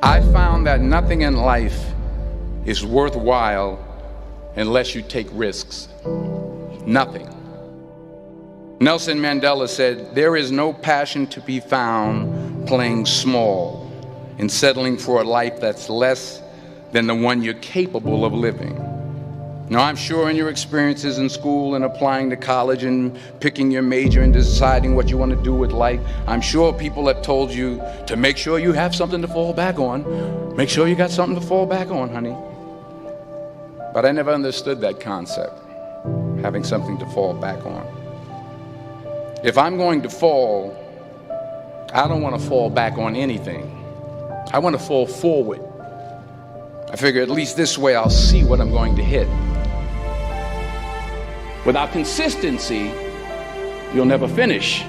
I found that nothing in life is worthwhile unless you take risks. Nothing. Nelson Mandela said, "There is no passion to be found playing small and settling for a life that's less than the one you're capable of living." Now, I'm sure in your experiences in school and applying to college and picking your major and deciding what you want to do with life, I'm sure people have told you to make sure you have something to fall back on. Make sure you got something to fall back on, honey. But I never understood that concept, having something to fall back on. If I'm going to fall, I don't want to fall back on anything. I want to fall forward. I figure at least this way I'll see what I'm going to hit. Without consistency, you'll never finish.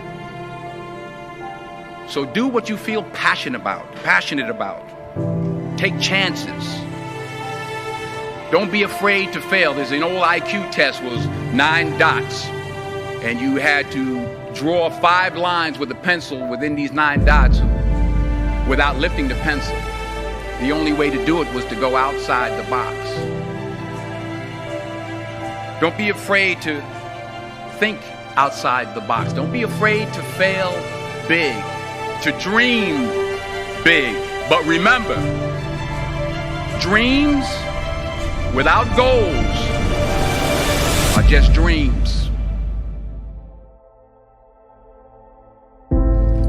So do what you feel passionate about. Take chances. Don't be afraid to fail. There's an old IQ test, was 9 dots, and you had to draw 5 lines with a pencil within these 9 dots without lifting the pencil. The only way to do it was to go outside the box. Don't be afraid to think outside the box. Don't be afraid to fail big, to dream big. But remember, dreams without goals are just dreams.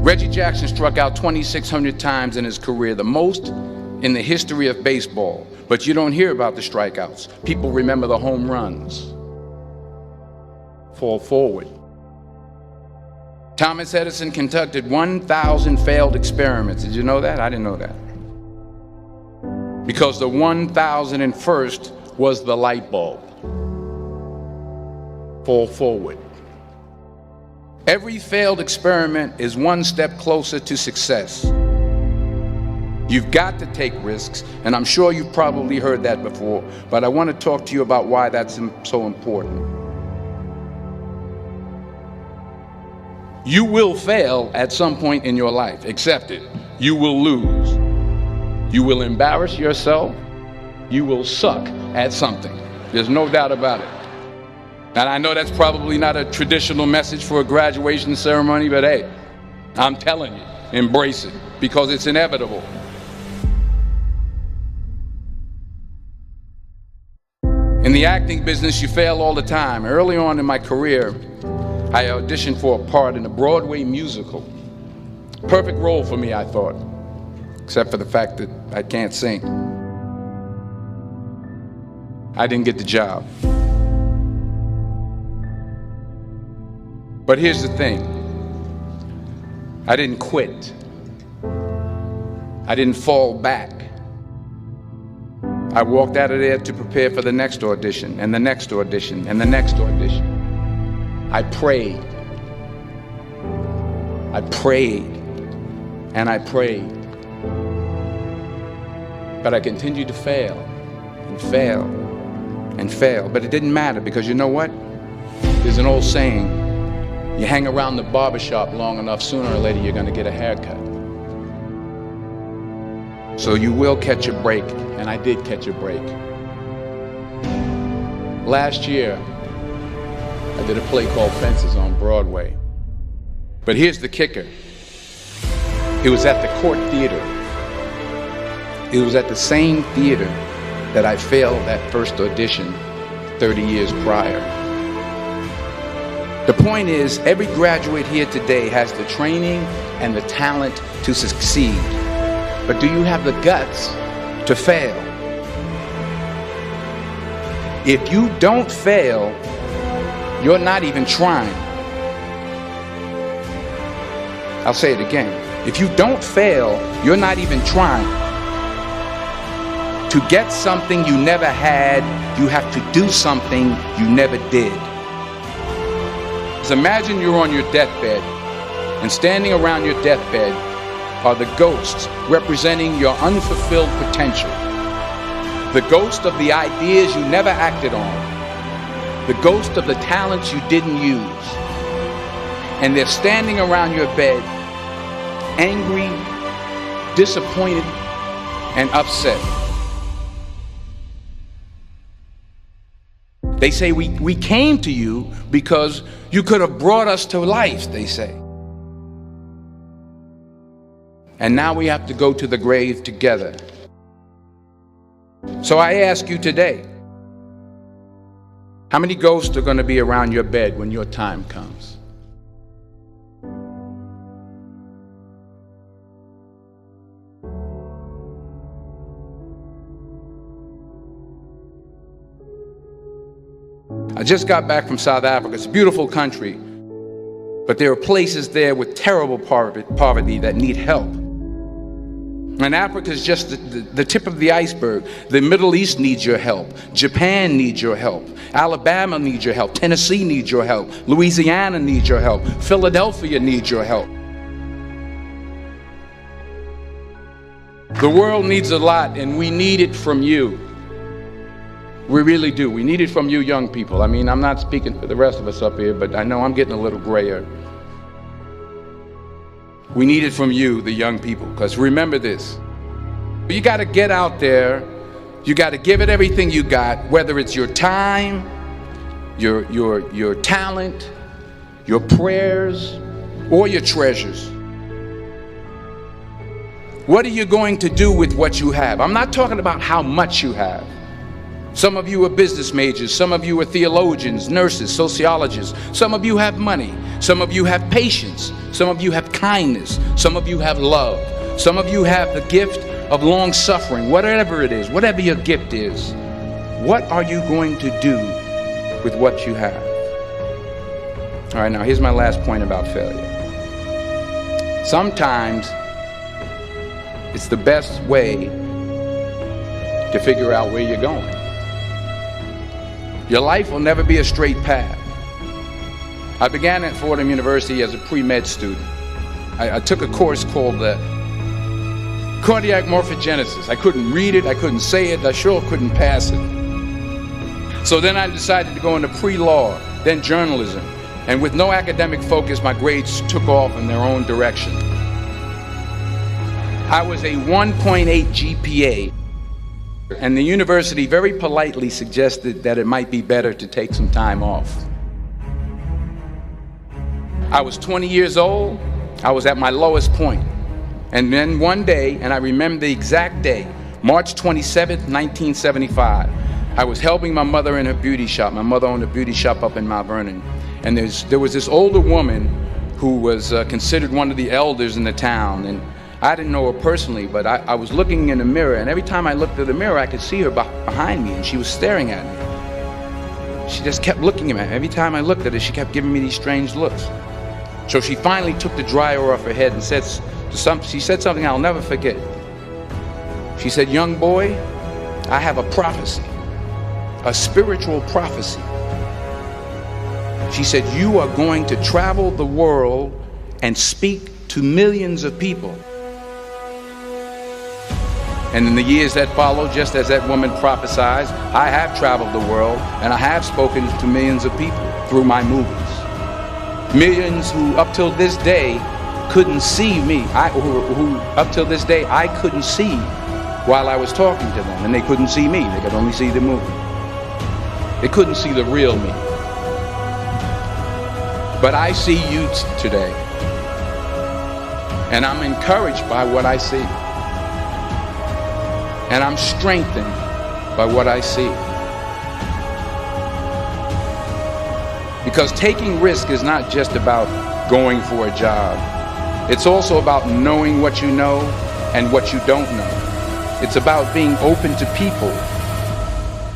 Reggie Jackson struck out 2,600 times in his career, the most in the history of baseball. But you don't hear about the strikeouts. People remember the home runs. Fall forward. Thomas Edison conducted 1,000 failed experiments. Did you know that? I didn't know that. Because the 1,001st was the light bulb. Fall forward. Every failed experiment is one step closer to success. You've got to take risks, and I'm sure you've probably heard that before, but I want to talk to you about why that's so important. You will fail at some point in your life. Accept it. You will lose. You will embarrass yourself. You will suck at something. There's no doubt about it. And I know that's probably not a traditional message for a graduation ceremony, but hey, I'm telling you, embrace it, because it's inevitable. In the acting business, you fail all the time. Early on in my career, I auditioned for a part in a Broadway musical. Perfect role for me, I thought, except for the fact that I can't sing. I didn't get the job. But here's the thing. I didn't quit. I didn't fall back. I walked out of there to prepare for the next audition, and the next audition, and the next audition. I prayed. I prayed. And I prayed. But I continued to fail, and fail, and fail. But it didn't matter, because you know what? There's an old saying, you hang around the barbershop long enough, sooner or later you're going to get a haircut. So you will catch a break, and I did catch a break. Last year, I did a play called Fences on Broadway. But here's the kicker. It was at the Court Theater. It was at the same theater that I failed that first audition 30 years prior. The point is, every graduate here today has the training and the talent to succeed. But do you have the guts to fail? If you don't fail, you're not even trying. I'll say it again. If you don't fail, you're not even trying. To get something you never had, you have to do something you never did. So imagine you're on your deathbed, and standing around your deathbed are the ghosts representing your unfulfilled potential. The ghost of the ideas you never acted on. The ghost of the talents you didn't use. And they're standing around your bed, angry, disappointed, and upset. They say we came to you because you could have brought us to life, they say. And now we have to go to the grave together. So I ask you today, how many ghosts are going to be around your bed when your time comes? I just got back from South Africa. It's a beautiful country, but there are places there with terrible poverty that need help. And Africa is just the tip of the iceberg. The Middle East needs your help. Japan needs your help. Alabama needs your help. Tennessee needs your help. Louisiana needs your help. Philadelphia needs your help. The world needs a lot, and we need it from you. We really do. We need it from you young people. I mean, I'm not speaking for the rest of us up here, but I know I'm getting a little grayer. We need it from you, the young people, because remember this. You got to get out there. You got to give it everything you got, whether it's your time, your talent, your prayers, or your treasures. What are you going to do with what you have? I'm not talking about how much you have. Some of you are business majors, some of you are theologians, nurses, sociologists, some of you have money, some of you have patience, some of you have kindness, some of you have love, some of you have the gift of long suffering. Whatever it is, whatever your gift is, what are you going to do with what you have? All right, now here's my last point about failure. Sometimes it's the best way to figure out where you're going. Your life will never be a straight path. I began at Fordham University as a pre-med student. I took a course called cardiac morphogenesis. I couldn't read it, I couldn't say it, I sure couldn't pass it. So then I decided to go into pre-law, then journalism. And with no academic focus, my grades took off in their own direction. I was a 1.8 GPA. And the university very politely suggested that it might be better to take some time off. I was 20 years old. I was at my lowest point. And then one day, and I remember the exact day, March 27th, 1975, I was helping my mother in her beauty shop. My mother owned a beauty shop up in Mount Vernon. And there was this older woman who was considered one of the elders in the town. And I didn't know her personally, but I was looking in the mirror, and every time I looked at the mirror, I could see her behind me, and she was staring at me. She just kept looking at me. Every time I looked at her, she kept giving me these strange looks. So she finally took the dryer off her head and she said something I'll never forget. She said, "Young boy, I have a prophecy, a spiritual prophecy." She said, "You are going to travel the world and speak to millions of people." And in the years that followed, just as that woman prophesied, I have traveled the world and I have spoken to millions of people through my movies. Millions who up till this day couldn't see me, who up till this day I couldn't see while I was talking to them, and they couldn't see me, they could only see the movie. They couldn't see the real me. But I see you today, and I'm encouraged by what I see. And I'm strengthened by what I see. Because taking risk is not just about going for a job. It's also about knowing what you know and what you don't know. It's about being open to people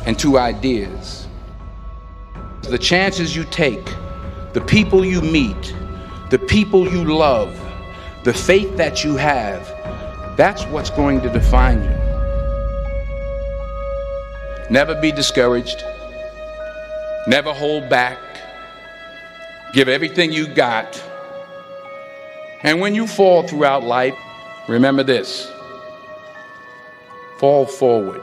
and to ideas. The chances you take, the people you meet, the people you love, the faith that you have, that's what's going to define you. Never be discouraged. Never hold back. Give everything you got. And when you fall throughout life, remember this: fall forward.